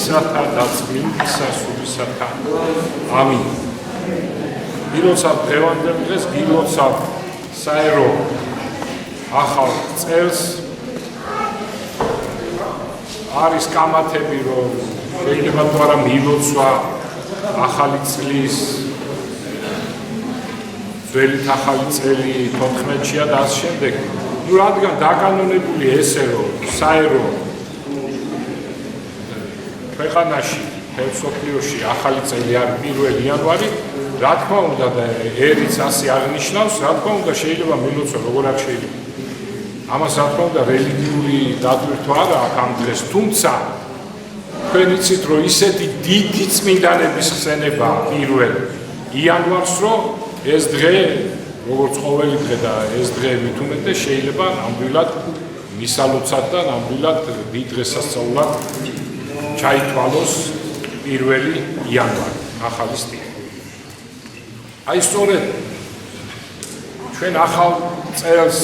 მისათა და წმინდისა სულისათა. ამინ. გილოცავ დღევანდელ დღეს, გილოცავ საერო ახალ წელს. არის კამათები, რომ შეიძლება თუ არა მილოცვა ახალი წლის ძველით ახალი წელი 14-ია და ამ შემდეგ. ნუ რადგან დაკანონებული ესე რომ საერო ქვეყანაში მსოფლიოში ახალი წელი არის 1 იანვარი, რა თქმა უნდა და ერიც ასე აღნიშნავს, რა თქმა უნდა შეიძლება მილოცვა როგორ არ შეიძლება. ამას რა თქმა უნდა რელიგიური დატვირთვა არა აქვს ამ დღეს, თუმცა თქვენ იცით რომ ისეთი დიდი წმინდანების ხსენება 1 იანვარს რომ ეს დღე როგორც ყოველი დღე და ეს დღე მით უმეტეს შეიძლება ნამდვილად მისალოცად და ნამდვილად დიდ დღესასწაულად ჩაითვალოს 1 იანვარი ახალი სტილი. აი სწორედ ჩვენ ახალ წელს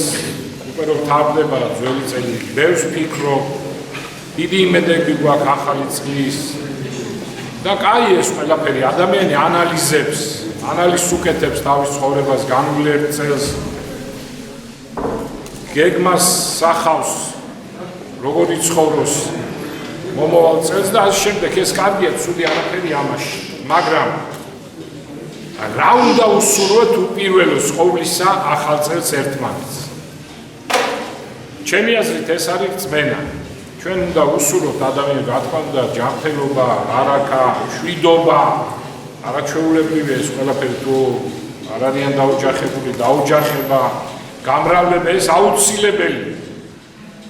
უკვე რომ თარდება ძველი წელი, ბევრს ვფიქრობ, დიდი იმედები გვაქვს ახალი წლის და კაი ეს ყველაფერი ადამიანი ანალიზს უკეთებს თავის ცხოვრებას განვლილ წელს, გეგმას სახავს როგორ იცხოვროს მომავალ წელს და ამ შემდეგ ეს კარგია, ცუდი არაფერი ამაში, მაგრამ რა უნდა უსურვოთ უპირველეს ყოვლისა ახალ წელს ერთმანეთს. ჩემი აზრით ეს არის რწმენა. ჩვენ უნდა უსურვოთ ადამიანებს, რა თქმა უნდა, ჯანმრთელობა, არაკა, მშვიდობა, არაჩვეულებრივი ეს ყველაფერი თუ არ არიან დაოჯახებული, დაოჯახება, გამრავლება ეს აუცილებელი.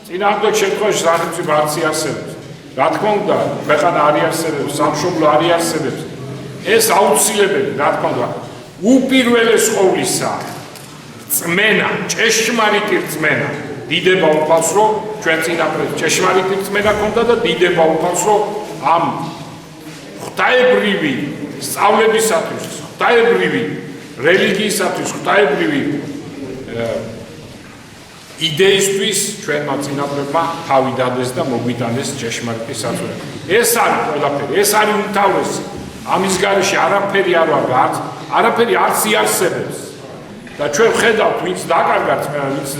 წინააღმდეგ შემთხვევაში სახელმწიფო არც იარსებებს. რა თქმა უნდა, ქვეყანა არ იარსებებს, სამშობლო არ იარსებებს. ეს აუცილებელი, რა თქმა უნდა, უპირველეს ყოვლისა რწმენა, ჭეშმარიტი რწმენა. დიდება უფალს რომ ჩვენ წინაპრებს ჭეშმარიტი რწმენა ქონდა და დიდება უფალს რომ ამ ღვთაებრივი სწავლებისათვის, ღვთაებრივი რელიგიისათვის, ღვთაებრივი იდეისთვის ჩვენმა წინაპრებმა თავი დადეს და მოგვიტანეს ჭეშმარიტი საწვრთნელი. ეს არის ყველაფერი, ეს არის უმთავრესი. ამის გარეშე არაფერი არ ვარ და არაფერი არც იარსებებს. და ჩვენ ხედავთ, ვინც დაკარგა რწმენა, ვინც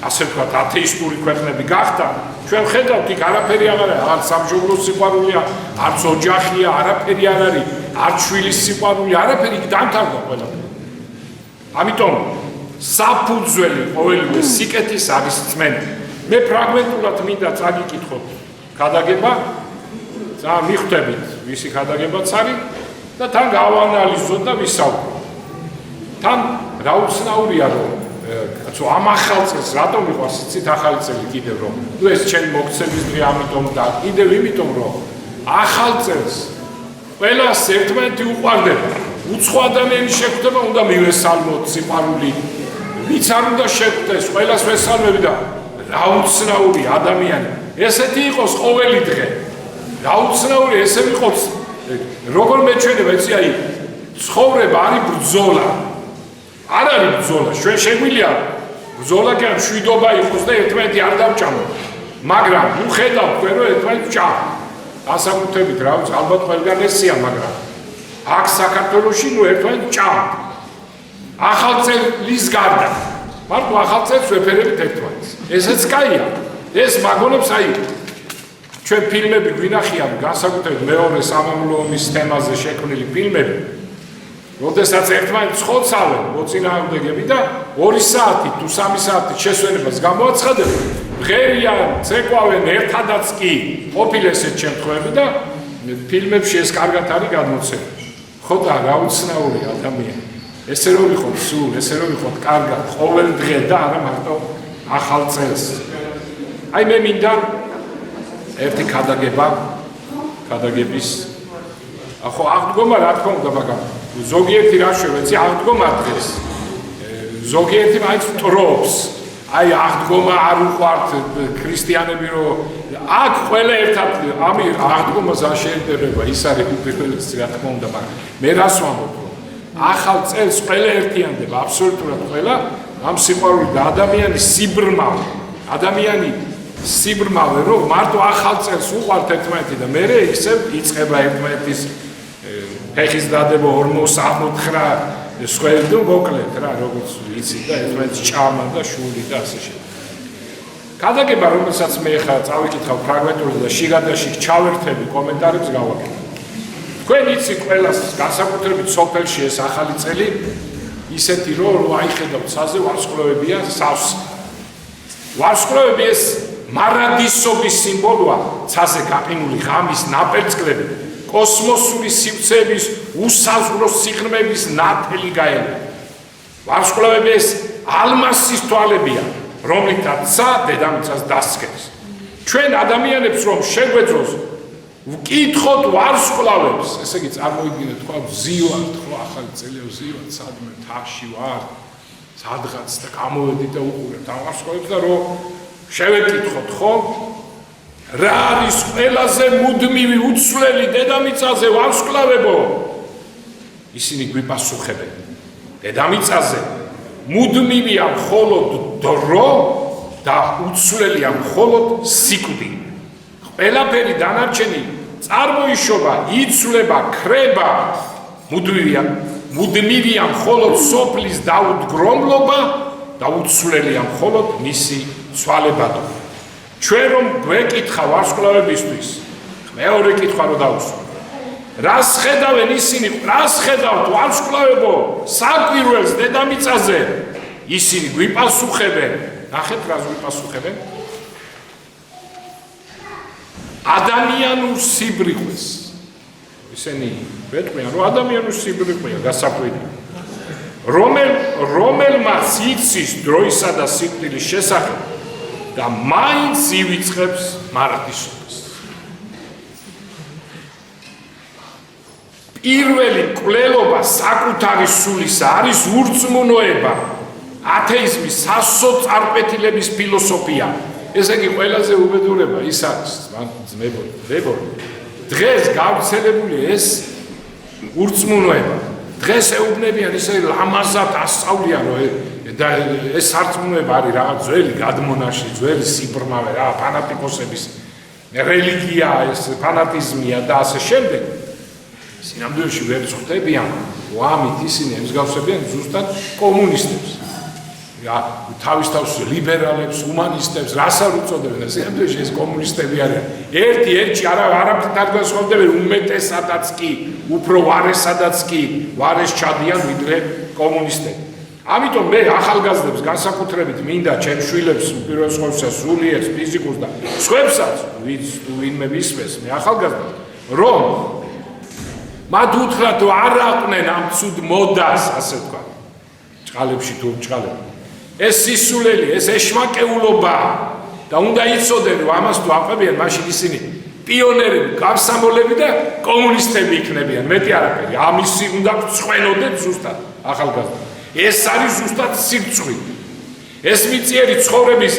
ასე ვთქვათ, ათეისტური ქვეყნები გახდა, ჩვენ ხედავთ, იქ არაფერი არ არის, არც სამშობლოს სიყვარულია, არც ოჯახია, არაფერი არ არის, არც შვილის სიყვარული, არაფერი იქ დამთავრდა ყველაფერი. ამიტომ საფუძველი ყოველივე სიკეთის არის რწმენა. მე ფრაგმენტულად მინდა წაგიკითხოთ ქადაგება, ძალიან მიხვდებით, ვისი ქადაგებაც არის და თან გავანალიზოთ და ვისაუბროთ. თან რა უცნაურია რომ ამ ახალ წელს რატომ მიყვარს იცით ახალი წელი კიდევ რომ ნუ ეს ჩემი მოქცევის დღე ამიტომ და კიდევ იმიტომ რომ ახალ წელს ყველას ერთმანეთი უყვარდება უცხო ადამიანის შეხვდება უნდა მივესალმოთ სიყვარული ვიც არ უნდა შეხვდეს ყველას ვესალმები და რა უცნაური ადამიანი ესეთი იყოს ყოველი დღე რა უცნაური ესე ვიყოს როგორ მეჩვენება იცი აი ცხოვრება არის ბრძოლა არ არის ბრძოლა, ჩვენ შეგვიძლია ბრძოლა კი არ მშვიდობა იყოს და ერთმანეთი არ დავჭამოთ. მაგრამ ნუ ხედავთ თქვენ რომ ერთმანეთს ჭამთ. ასაკუთრებით რა ვიცი, ალბათ ყველგან ესია, მაგრამ აქ საქართველოში ნუ ერთმანეთს ჭამთ. ახალ წლის გარდა. მარტო ახალ წელს ვეფერებით ერთმანეთს. ესეც კაია. ეს მაგონებს აი ჩვენ ფილმები გვინახიან, განსაკუთრებით მეორე სამამულო ომის თემაზე შექმნილი ფილმები. როდესაც ერთმანეთს ხოცავენ მოწინააღმდეგები და 2 საათი თუ 3 საათი შესვენებას გამოაცხადებენ, ღერიან, ცეკვავენ ერთადაც კი ყოფილ ესეთ შემთხვევები და ფილმებში ეს კარგად არის გადმოცემული. ხო და რა უცნაური ადამიანი. ესე რომ ვიყოთ სულ, ესე რომ ვიყოთ კარგად ყოველ დღე და არა მარტო ახალ წელს. აი მე მინდა ერთი ქადაგების ახო აღდგომა რა თქმა უნდა მაგრამ ზოგიერთი რა შევეცი აღდგომა დღეს ზოგიერთი მაინც მტრობს აი აღდგომა არ უყვართ ქრისტიანები რომ აქ ყველა ერთად ამი აღდგომას არ შეიძლება ის არის უპირველესი რა თქმა უნდა მაგრამ მე რას ვამბობ რომ ახალ წელს ყველა ერთიანდება აბსოლუტურად ყველა ამ სიყვარული და ადამიანის სიბრმა ადამიანი სიბრმავე რომ მარტო ახალ წელს უყვართ ერთმანეთი და მე ისევ იწყება ერთმანეთის ფეხის დადება 49 სხვები და მოკლედ რა როგორც იცი და ერთმანეთს ჭამა და შული და ასე შემდეგ. გადაგება რომელსაც მე ხა წავიკითხავ ფრაგმენტულად და შიგადაშიგ ჩავერთები კომენტარებს გავაკეთებ. თქვენ იცი ყველას განსაკუთრებით სოფელში ეს ახალი წელი ისეთი რომ აიხედავთ ცაზე ვარსკვლავებია სავსე. ვარსკვლავები ეს მარადისობის სიმბოლოა ცაზე გაყინული ღამის ნაპერწკლები კოსმოსური სივრცეების უსაზღვრო სიღრმეების ნათელი გაელი. ვარსკვლავები ეს ალმასის თვალებია რომლითაც დედამიწას დასცქებს. ჩვენ ადამიანებს რომ შეგვეძლოს ვკითხოთ ვარსკვლავებს, ესე იგი წარმოიდგინეთ თქვა ვზივართ ხო ახალი წელია ვზივართ სადმე თაში ვარ სადღაც და გამოვედით და უყურებთ ამ ვარსკვლავებს და რომ შევეკითხოთ ხო რა არის ყველაზე მუდმივი უცვლელი დედამიწაზე ვარსკვლავებო ისინი გვიპასუხებენ დედამიწაზე მუდმივია მხოლოდ დრო და უცვლელია მხოლოდ სიკვდილი. ყველაფერი დანარჩენი წარმოიშობა, იცვლება, ქრება, მუდმივია მხოლოდ სოფლის დაუდგრომლობა და უცვლელია მხოლოდ მისი ცვალებადობა. ჩვენ რომ გვეკითხა ვარსკვლავებისთვის, მეორე კითხვა რომ დავუსვამ. რას ხედავენ ისინი, რას ხედავთ ვარსკვლავებო, საკვირველს დედამიწაზე? ისინი გვიპასუხებენ, ნახეთ რას გვიპასუხებენ? ადამიანურ სიბრიყვეს. ისინი ვეტყვიან, რომ ადამიანურ სიბრიყვეა გასაკვირი. რომელმაც იცის დროისა და სიკვდილის შესახებ და მაინც ივიწყებს მარადისობას. პირველი კვლელობა საკუთარი სულისა არის ურწმუნოება, ათეიზმის სასოწარკვეთილების ფილოსოფია. ესე იგი ყველაზე უბედურება ის არის, ძმებო, დღეს გავრცელებული ეს ურწმუნოება. დღეს ეუბნებიან ისე ლამაზად ასწავლიან, რომ ეს სარწმუნოება არის რაღაც ძველი გადმონაში, ძველი სიბრმავე, რა ფანატიკოსების რელიგია, ეს ფანატიზმია და ასე შემდეგ. სინამდვილეში ვერ ხვდებიან, ამით ისინი ემსგავსებიან ზუსტად კომუნისტებს. თავის თავს ლიბერალებს, ჰუმანისტებს, რას არ უწოდებენ, სინამდვილეში ეს კომუნისტები არიან. ერთი არაფრით არ განსხვავდებიან, უმეტესადაც კი, უფრო ვარესადაც კი, ვარეს ჩადიან ვიდრე კომუნისტები. ამიტომ მე ახალგაზრდებს განსაკუთრებით მინდა ჩემ შვილებს უპირველეს ყოვლისა სულიერს, ფიზიკურს და სხვებსაც, ვინმე ვისმეს, მე ახალგაზრდებს, რომ მათ უთხრათ რომ არ აყვნენ ამ ცუდ მოდას, ასე ვთქვა. ჭყალებში თუ ჭყალები. ეს სისულელი, ეს ეშმაკეულობა და უნდა იცოდენ რომ ამას თუ აყვებიან, მაშინ ისინი პიონერები, გამსამოლები და კომუნისტები იქნებიან. მეტი არაფერი. ამისი უნდა წვენოდეთ ზუსტად ახალგაზრდა. ეს არის ზუსტად სირცხვი. ეს მიწიერი ცხოვრების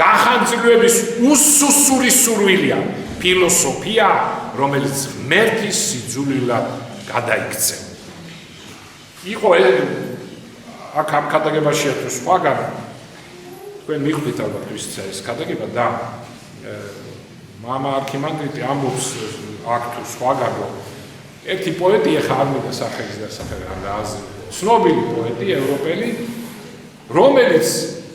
განხანძრევების უსუსური სურვილია, ფილოსოფია, რომელიც ღმერთის სიძულვილად გადაიქცე. იყო აქ ამ ქადაგებაშია თუ სხვაგან თქვენ მიხვდით ალბათ ეს ქადაგება და მამა არქიმანდრიტი ამბობს აქ თუ სხვაგან რომ ერთი პოეტი ახლა არ მინდა სახელის დასახელება ცნობილი პოეტი ევროპელი რომელიც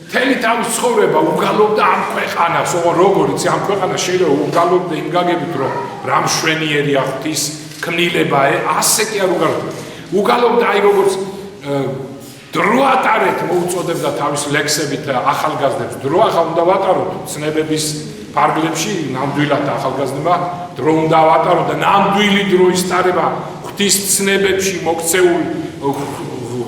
მთელი თავის ცხოვრება უგალობდა ამ ქვეყანას, როგორიც ამ ქვეყანას შეიძლება უგალობდა იმ გაგებით რომ რა მშვენიერია ღვთის ქმნილება, ასე კი არ უგალობდა. უგალობდა აი როგორც დრო ატარეთ მოუწოდებდა თავის ლექსებით ახალგაზრდებს. დრო ახლა უნდა ვატაროთ ცნებების ფარგლებში, ნამდვილად ახალგაზრდა დრო უნდა ვატაროთ და ნამდვილი დროის ტარება ღვთის ცნებებში მოქცეულ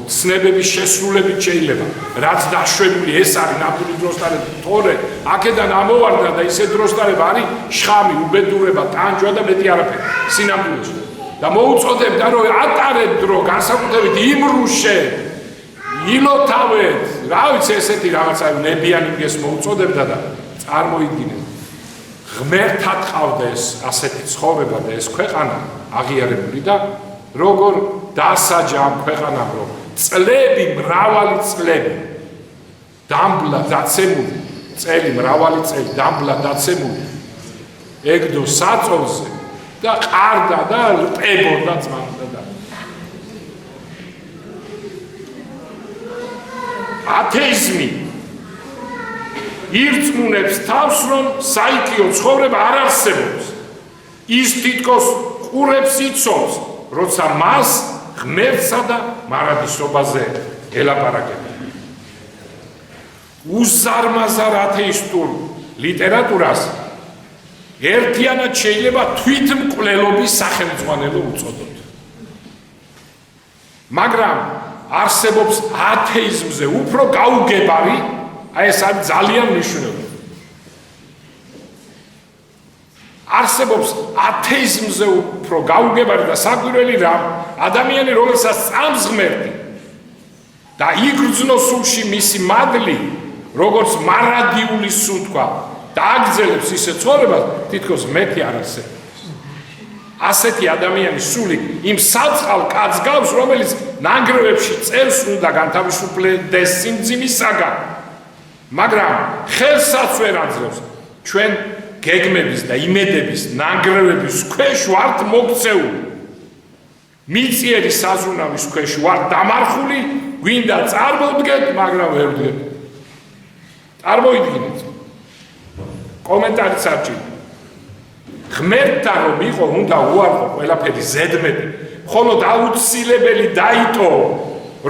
ცნებების შესრულებით შეიძლება. რაც დაშვებული ეს არის ნამდვილი დროის ტარება. თორე აქედან ამოვარდა და ისე დროის ტარება არის შხამი, უბედურება, ტანჯვა და მეტი არაფერი. სინამდვილეში. და მოუწოდებდა რომ ატარეთ დრო განსაკუთრებით იმრუშე ილოთავეთ, რა ვიცი ესეთი რაღაცა ნებიანი მგეს მოუწოდებდა და წარმოიდგინეთ. ღმერთად ყავდა ეს ასეთი ცხოვრება და ეს ქვეყანა აღიარებული და როგორ დასაჯა ამ ქვეყანამ რომ წლები, მრავალი წლები დამბლა, დაცემული, წელი მრავალი წელი დამბლა დაცემული ეგდო საწოლზე და ყარდა და რპებოდა ძმანდა და ათეიზმი ირწმუნებს თავს რომ საიქიო ცხოვრება არ არსებობს ის თითქოს ყურებს იცობს როცა მას ღმერთსა და მარადისობაზე ელაპარაკება უზარმაზარ ათეისტურ ლიტერატურას ერთიანად შეიძლება თვითმკვლელობის სახელმძღვანელო უწოდოთ მაგრამ არსებობს ათეიზმზე უფრო გაუგებარი აი ეს არის ძალიან მნიშვნელოვანი არსებობს ათეიზმზე უფრო გაუგებარი და საკვირველი რამ ადამიანი რომელსაც წამს ღმერთი და იგრძნოს სულში მისი მადლი როგორც მარადიული სუნთქვა და აგრძელებს ისე ცხოვრებას თითქოს მეტი არ არსებობს ასეთი ადამიანის სული იმ საწყალ კაცს გავს რომელიც ნანგრევებში წელს უნდა განთავისუფლდეს სიმძიმისაგან მაგრამ ხელსაც ვერ აძლევს ჩვენ გეგმების და იმედების ნანგრევების ქვეშ ვართ მოქცეული მიწიერი საზრუნავის ქვეშ ვართ დამარხული გვინდა წარმოვდგეთ მაგრამ ვერ ვდგეთ წარმოიდგინეთ კომენტარიც არ ჭირდება ღმერთთან რომ იყო უნდა უარყო ყველაფერი ზედმეტი მხოლოდ აუცილებელი დაიტო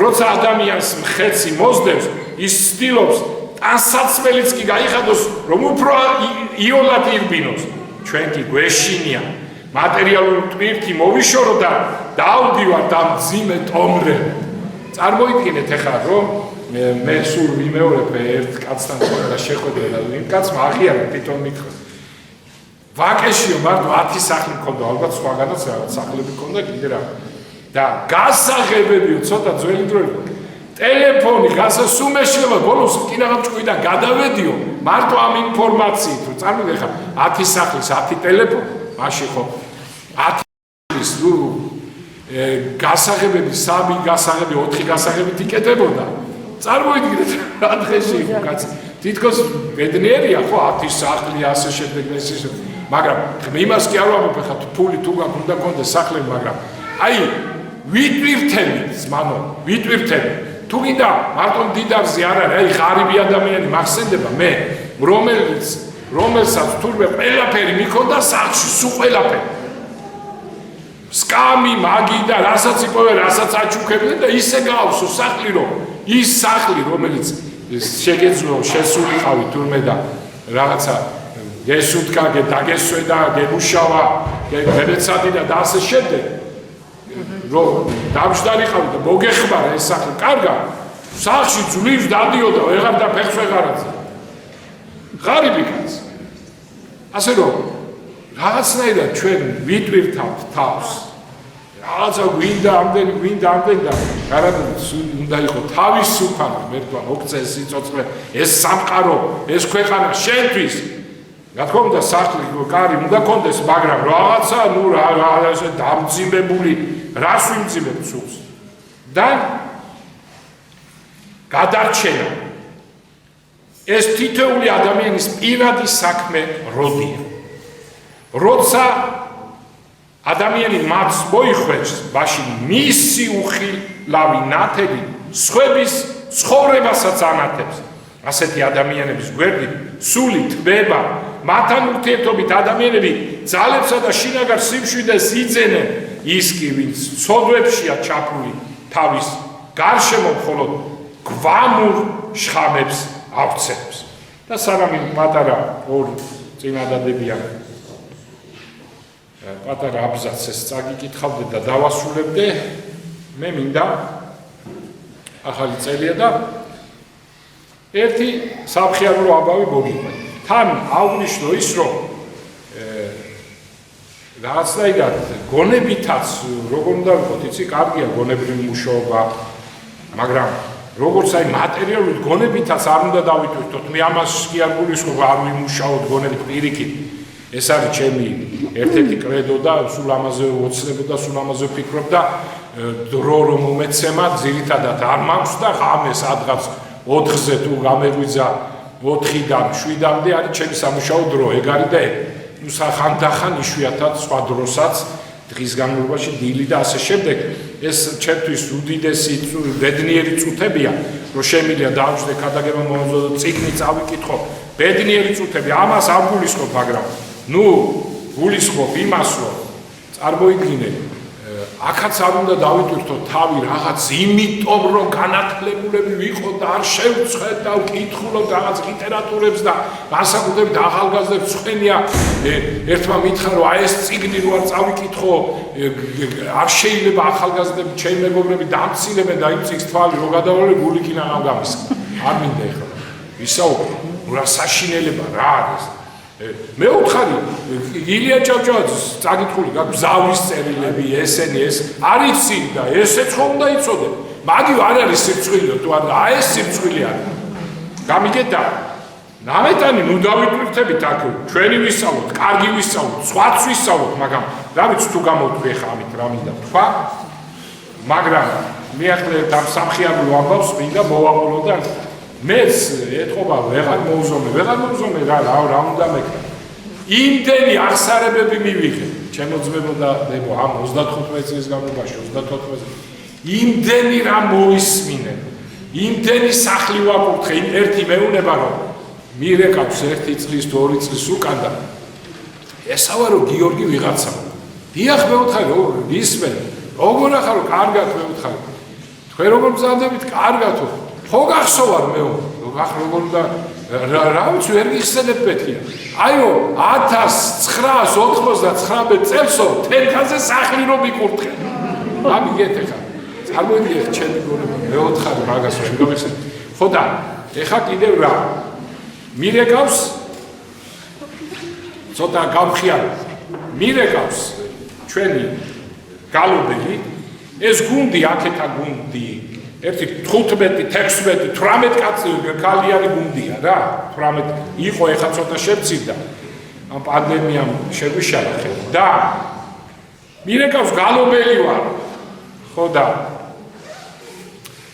როცა ადამიანს მხეცი მოსდევს ის ცდილობს ტანსაცმელიც კი გაიხადოს რომ უფრო იოლად ირბინოს ჩვენ კი გვეშინია მატერიალური ტვირთი მოვიშორო და დავდივართ ამ მძიმე ტომრებს წარმოიდგინეთ ახლა რომ მე სულ ვიმეორებ ერთ კაცთან და შეხვედრა და იმ კაცმა აღიარა თვითონ მითხრა ვაკეშიო მარტო 10 სახლი მქონდა ალბათ სხვაგანაც რაღაც სახლები მქონდა კიდე რა და გასაღებებიო ცოტა ძველი დროებით ტელეფონი გასასუმეშლება ბოლოს კინაღამჭყვიდან გადავედიო მარტო ამ ინფორმაციით რომ წარმოგიდგენთ ხა 10 სახლის 10 ტელეფონი მაშინ ხო 10 სახლის გასაღებები 3 გასაღები 4 გასაღებით იკეთებოდა წარმოიდგინეთ რა დღეში იყო კაცი თითქოს ბედნიერია ხო 10 სახლი ასე შემდეგ ეს ის მაგრამ იმას კი არ ვამბობ ხა ფული თუ გაკონდა კონდეს სახლები მაგრამ აი ვიტვირთები ზმანო ვიტვირთები თუ გინდა მარტო დიდარზე არ არის აი ღარიბი ადამიანი მახსენდება მე რომელსაც თურმე ყველაფერი მიქონდა სახლში სულ ყველაფერი სკამი მაგი და რასაც იპოვე რასაც აჩუქებდნენ და ისე გაავსო სახლი რომ ის სახლი რომელიც შეგეძლო შესულიყავი თურმე და რაღაცა გესუთკა დაგესვე და გემუშავა გებეცადი და ასე შემდეგ რომ დამშდარიყავი და მოგეხმარა ეს სახლი კარგა სახლში ძვლივს დადიოდა ვეღარ და ფეხს ვეღარაძე ღარიბი კაცი ასე რომ რაღაცნაირად ჩვენ ვიტვირთავთ თავს რაღაცა გვინდა ამდენი და გარანტი უნდა იყო თავისუფალი მერტვა მოგწეს სიცოცხლე ეს სამყარო ეს ქვეყანა შენთვის რა თქმა უნდა სახლი კარი უნდა კონდეს მაგრამ რაღაცა ნუ რა ესე დამძიმებული რას ვიმძიმებ სულს და გადარჩენა ეს თითოეული ადამიანის პირადი საქმე როდია როცა ადამიანი მას მოიხვეჭს მაშინ მისი უხილავი ნათელი სხვების ცხოვრებასაც ანათებს ასეთი ადამიანების გვერდით სული თბება მათთან ურთიერთობით ადამიანები ძალებსა და შინაგან სიმშვიდეს იძენენ ის კი ვინც ცოდვებშია ჩაფლული თავის გარშემო მხოლოდ გვამურ შხამებს ავცელებს და სანამ პატარა ორ წინადადებიან პატარა აბზაცს წაგიკითხავდე და დავასრულებდე მე მინდა ახალი წელია და ერთი საფრთხეებრო აბავი მოგიყვე თან აღვნიშნო ის რომ რაღაცნაირად გონებითაც როგორ უნდა ვიყოთ იცი კარგია გონებრივი მუშაობა მაგრამ როგორც აი მატერიალურად გონებითაც არ უნდა დავიტვირთოთ მე ამას კი არ გულისხმობ არ ვიმუშაოთ გონებით პირიქით ეს არის ჩემი ერთ-ერთი კრედო და სულ ამაზე ვოცნებ და სულ ამაზე ვფიქრობ და დრო რომ მომეცემა ძირითადად არ მაქვს და ღამე სადღაც 4-ზე თუ გამეგვიძა 4-დან 7-მდე არის ჩემი სამუშაო დრო, ეგ არის და ეგ. ნუ ხანდახან იშვიათად სხვა დროსაც დღის განმავლობაში დილი და ასე შემდეგ ეს ჩემთვის უდიდესი ბედნიერი წუთებია, რომ შემიძლია დავჭრე ქადაგება მომზადო წიგნი წავიკითხო, ბედნიერი წუთები, ამას არ გულისხმობ, მაგრამ ნუ გულისხმობ იმას, რომ წარმოიდგინე აქაც არ უნდა დავიტვირთო თავი რაღაც იმიტომ რომ განათლებულები ვიყო და არ შევწყვეტ და ვკითხულობ რაღაც ლიტერატურებს და განსაკუთრებით ახალგაზრდებს ცხენია ერთმა მითხრა რომ აი ეს წიგნი რო არ წავიკითხო არ შეიძლება ახალგაზრდები ჩემი მეგობრები დამცინებენ და იმ წიგნს თვალი რო გადავალე გული კი არ გამისხა არ მინდა ეხლა ვისაუბრე რა საშინელება რა არის მე ვთხარი ილია ჭავჭავაძის წაკითხული გაქვს ზავის წერილები ესენი ეს არიცი და ესეც ხომ უნდა იცოდე მაგი არ არის სირცხვილი თუ არა აი ეს სირცხვილი არის გამიგეთ და ნამეტანი ნუ დავიტვირთებით აქ ჩვენი ვისწავლოთ კარგი ვისწავლოთ სხვაც ვისწავლოთ მაგრამ რა ვიცი თუ გამოვთქვი ხა ამით რა მინდა თქვა მაგრამ მე ახლა ამ სამხიარულ ამბავს მინდა მოვაყოლო და მეც ეთყობა ვეღარ მოვზომე რა უნდა მეკრა იმდენი აღსარებები მივიღე ჩემო ძმებო და დებო ამ 35 წლის განმავლობაში 34 იმდენი რა მოვისმინე იმდენი სახლი ვაკურთხე ერთი მეუნება რომ მირეკავს 1 წლის 2 წლის უკან და ესავა რომ გიორგი ვიღაცა დიახ მე ვთხარი რომ ისმენ როგორ ახარო კარგად მე ვთხარი თქვენ როგორ მზადებით კარგად ხო გახსოვარ მე როგორ და რა ვიცი ვერ გიხსენებ პეთქია აიო 1999 წელსო თერქაზე სახლი რომ მიკურთხე ამიგეთ ეხა წარმოიდგინე ჩემი გონება მე ვთხარი მაგას ვერ გავიხსენებ ხო და ეხა კიდევ რა მირეკავს ცოტა გამხიარო მირეკავს ჩვენი გალობელი ეს გუნდი აქეთა გუნდი ერთი 15, 16, 18 კაცი კალიანი გუნდია რა 18 იყო ეხა ცოტა შემცირდა ამ პანდემიამ შეგვიშალა ხელი და მირეკავს გალობელი ვარ ხო და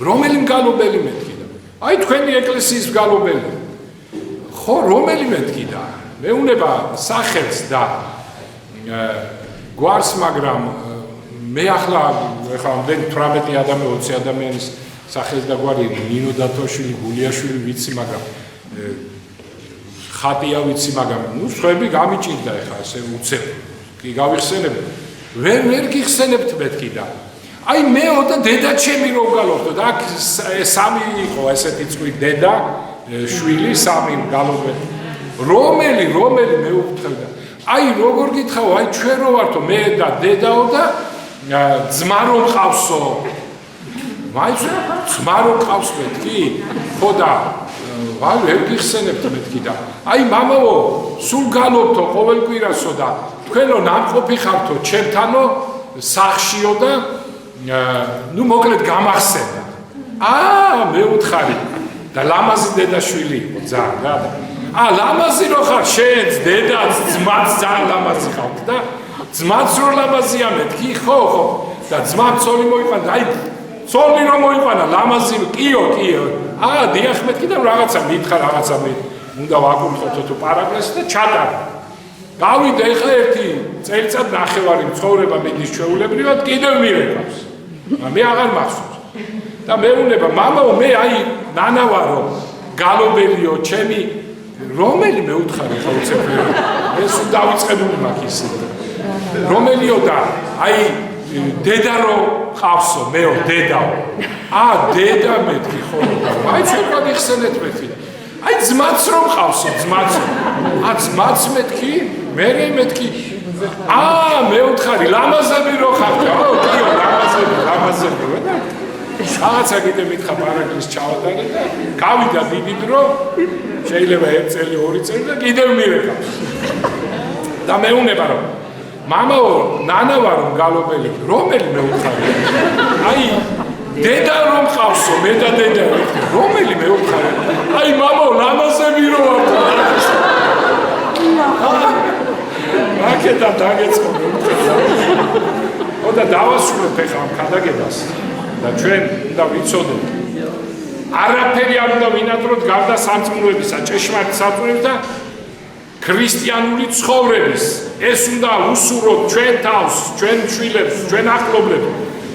რომელი გალობელი მეთქიდა აი თქვენი ეკლესიის გალობელი ხო რომელი მეთქიდა მეუნება სახელს და გვარს მაგრამ მე ახლა ამდენ 18 ადამიანი 20 ადამიანის სახელს და გვარი ნინო დათოშვილი, გულიაშვილი ვიცი, მაგრამ ხატია ვიცი, მაგრამ ნუ სხვები გამიჭირდა ეხლა ესე უცებ. კი გავიხსენებ. ვერ გიხსენებთ მეთქი და აი მეო და დედა ჩემი რო გალობდო და აქ სამი იყო ესეთი წვი დედა, შვილი, სამი გალობდო. რომელი მე ვფრთხილდა. აი როგორ გითხავ, აი ჩვენ რო ვართო მე და დედაო და ძმა რო მყავსო მაიც ძმა რო მყავს მეთქი ხო და ვერ გიხსენებთ მეთქი და აი მამაო სულ გალობთო ყოველ კვირასო და თქვენო ნამყოფი ხართო ჩემთანო სახშიო და ნუ მოკლედ გამახსენდა მე ვთხარი და ლამაზი დედაშვილი იყო ძალიან რა და ლამაზი რო ხარ შენც დედაც ძმაც ძალიან ლამაზი ხართ და ძმაც რო ლამაზია მეთქი ხო და ძმაც ცოლი მოიყვანა აი ცოლი რომ მოიყვანა ლამაზი კიო დიახ მეთქი და რაღაცა მითხა რაღაცა მე უნდა ვაკურთხო თუ პარაკლეს და ჩატარა გავიდა ეხლა ერთი წელიწად ნახევარი ცხოვრება მიდის ჩვეულებრივად კიდევ მირეკავს მე აღარ მახსოვს და მეუნება მამაო მე აი ნანა ვარო გალობელიო ჩემი რომელი მე უთხარი ხო უცებ ეს დავიწყებული მაქვს ისე რომელიო და აი დედა რო ყავსო მეო დედაო დედა მეთქი ხო აი ჩვენ გიხსენეთ მეთქი აი ძმაც რო ყავსო ძმაც მეთქი მე მეთქი მე უთხარი ლამაზები რო ხართ კიო ლამაზები და რაღაცა კიდე მითხა პარაგლის ჩავატარე და გავიდა დიდი დრო შეიძლება 1 წელი 2 წელი და კიდევ მირეკავს და მეუნება რომ მამაო ნანა ვარო გალობელი რომელი მე უთხარი აი დედა რომ ყავსო მე და დედა რომელი მე უთხარი აი მამაო ლამაზები რო ვარ მაკეთა დაგეწყობე და დავასრულებ ეხლა ამ ქადაგებას და ჩვენ უნდა ვიცოდეთ არაფერი არ უნდა ვინატროთ გარდა სამწმუნოებისა, ჭეშმარიტ საწმუნოების და ქრისტიანული ცხოვრების. ეს უნდა უსურვოთ ჩვენ თავს, ჩვენ შვილებს, ჩვენ ახლობლებს.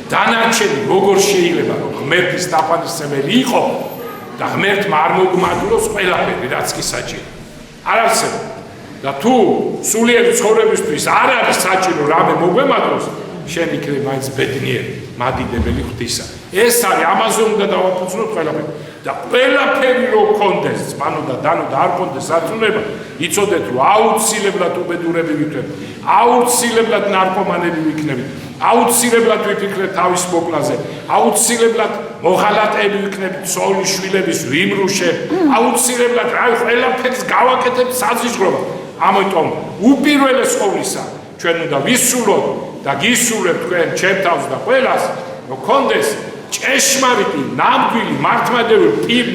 დანარჩენი როგორ შეიძლება რომ ღმერთის თაყვანისმცემელი იყო და ღმერთმა არ მოგმადლოს ყველაფერი, რაც კი საჭირო. არ არსებობს. და თუ სულიერი ცხოვრებისთვის არ არის საჭირო რამე მოგვემადლოს, შენ იქნებ მაინც ბედნიერი, მადიდებელი ღვთისა. ეს არის ამაზე უნდა დავაფუძნოთ ყველაფერი. და ყველაფერი რო გქონდეს, მანო და დანო და არ გქონდეს საწუნება, იცოდეთ რომ აუცილებლად უბედურები ვიქნებით, აუცილებლად ნარკომანები ვიქნებით, აუცილებლად ვიფიქრეთ თავის მოკლაზე, აუცილებლად მოღალატეები ვიქნებით ცოლის შვილების ვიმრუშებ, აუცილებლად რა ყველაფერს გავაკეთებთ საზღვრობა. ამიტომ უპირველეს ყოვლისა ჩვენ უნდა ვისურვოთ და გისურვებთ თქვენ ჩემ თავს და ყველას, რომ გქონდეს ჭეშმარიტი, ნამდვილი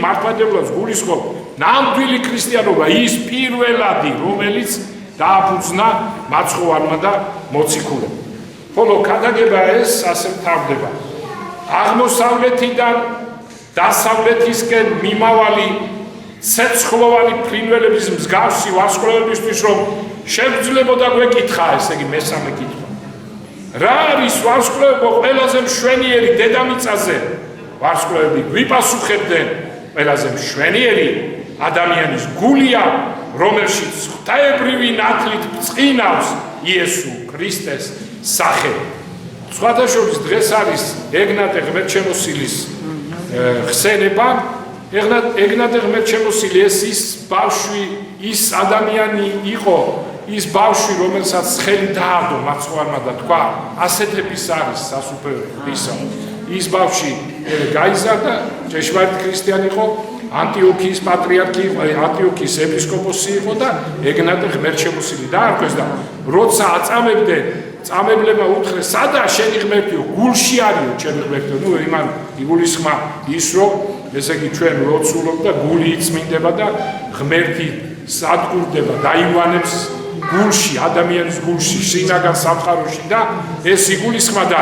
მართლმადიდებლობას გულისხმობ, ნამდვილი ქრისტიანობა, ის პირველადი, რომელიც დააფუძნა მაცხოვარმა და მოციქულებმა. ხოლო ქადაგება ეს ასე მთავრდება. აღმოსავლეთიდან დასავლეთისკენ მიმავალი ცეცხლოვანი ფრინველების მსგავსი ვარსკვლავებისთვის რომ შეგძლებოდა გვეკითხა, ესე იგი მესამე კითხვა. რა არის ვარსკვლავებო ყველაზე მშვენიერი დედამიწაზე? ვარსკვლავები გვიპასუხებდნენ, ყველაზე მშვენიერი ადამიანის გულია, რომელშიც ღვთაებრივი ნათლით წყინავს იესო ქრისტეს სახე. სხვათა შორის დღეს არის ეგნატე ღმერთშემოსილის ხსენება. ეგნატე ღმერთშემოსილი ის ბავშვი, ის ადამიანი იყო, ის ბავშვი, რომელსაც ხელი დაადო მაცხოვარმა და თქვა, ასეთების არის სასუფევო ისა. ის ბავშვი გაიზარდა, ჭეშმარიტ ქრისტიანი იყო, ანტიოქიის პატრიარქი იყო, ანტიოქიის ეპისკოპოსი იყო და ეგნატე ღმერთშემოსილი დაარქვეს და როცა აწამებდნენ, წამებლებმა უთხრეს, სადაა შენი ღმერთიო, გულში არისო ჩემი ღმერთიო. ნუ იმან იგულისხმა ის რომ ესე იგი ჩვენ როცულობ და გული იწმინდება და ღმერთი სადგურდება, დაივანებს გულში, ადამიანის გულში, შინაგან სამყაროში და ეს იგულისხმა და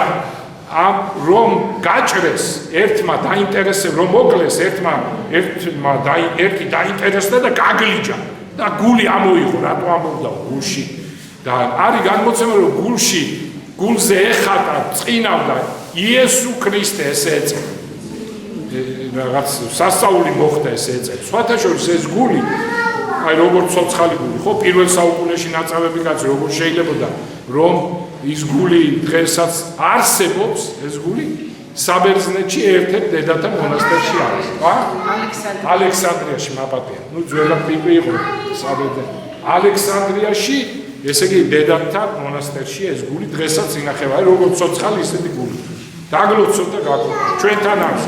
ამ რომ გაჭრეს ერთმა დაინტერესებს, რომ მოკლეს ერთი დაინტერესდა და გაგლიჯა და გული ამოიღო, რატო ამოვიდა გულში და არის განმოცემა რომ გულზე ეხატა, წინავდა იესო ქრისტე ესე ეწევა. რაღაც სასწაული მოხდა ესე ეწევა. სხვათა შორის ეს გული აი როგორც ცოცხალი გული, ხო, პირველ საუკუნეში ნაწავები კაცი როგორ შეიძლებოდა რომ ის გული დღესაც არსებობს, ეს გული საბერძნეთში ერთ-ერთ დედათა მონასტერში არის, ხო? ალექსანდრიაში მაპატია. ნუ ძველად იყო საბერძნეთი. ალექსანდრიაში, ესე იგი დედათა მონასტერში ეს გული დღესაც ინახება, როგორც ცოცხალი ისეთი გული. დაგლოცოთ და გაგლოცოთ. ჩვენთან არის.